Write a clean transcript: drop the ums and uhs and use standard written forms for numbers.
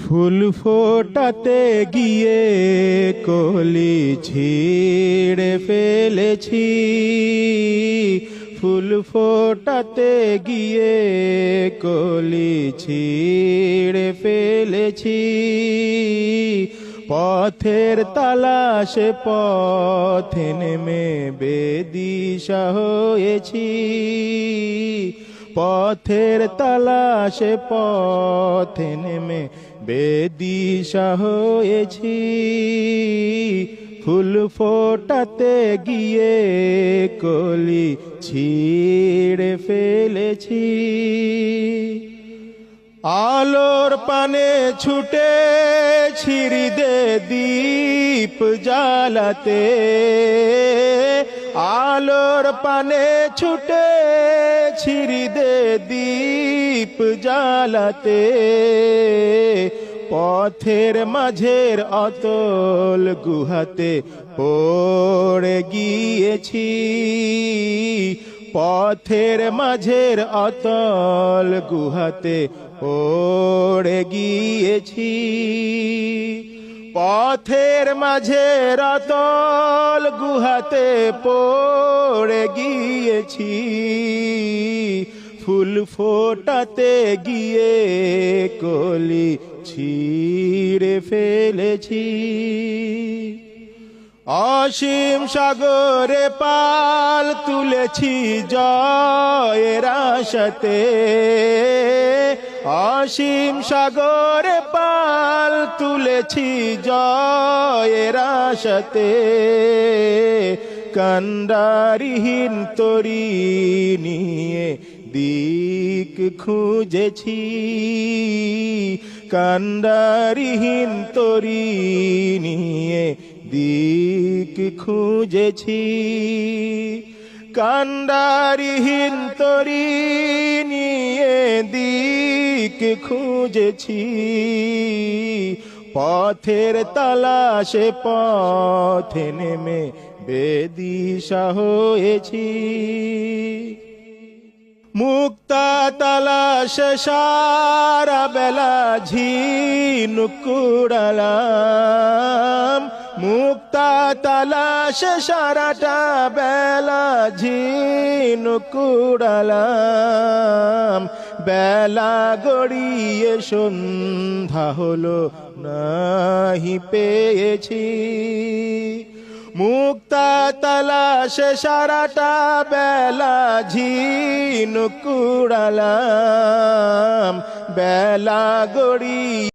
ফুল ফোটাতে গিয়ে কলি ছিঁড়ে ফেলেছি, ফুল ফোটাতে গিয়ে কলি ছিঁড়ে ফেলেছি। পথের তালাশে পথে নেমে বেদিশা হয়েছি, পথের তালাশে পথে নেমে বেদিশা হয়েছি। ফুল ফোটাতে গিয়ে কলি ছিঁড়ে ফেলেছি। আলোর পানে ছুটে ছিঁড়ে দীপ জ্বালাতে, আলোর পানে ছুটে ছিঁড়ে দীপ জ্বালাতে। পথের মাঝের অতল গুহাতে পড়ে গিয়েছি, পথের মাঝের অতল গুহাতে পড়ে গিয়েছি। পথের মাঝের অতল গুহাতে পড়ে গিয়েছি। ফুল ফোটাতে গিয়ে কলি ছিঁড়ে ফেলেছি। অসীম সাগরে পাল তুলেছি জয়ের আশাতে, অসীম সাগরে পাল তুলেছি জয়ের আশাতে। কান্ডারিহীন তরি নিয়ে দিক খুঁজেছি, কান্ডারিহীন তরি নিয়ে দিক খুঁজেছি। কান্ডারিহীন তরি নিয়ে দিক খুঁজেছি। পথের তালাশে পথে নেমে বেদিশা হয়েছি। মুক্তা তালাশে সারা বেলা ঝিনুক কুড়ালাম, মুক্তা তালাশে সারাটা বেলা ঝিনুক কুড়ালাম। বেলা গড়িয়ে সন্ধ্যা হলো নাহি পেয়েছি, মুক্তা তালাশে সারাটা বেলা ঝিনুক কুড়ালাম। বেলা গড়িয়ে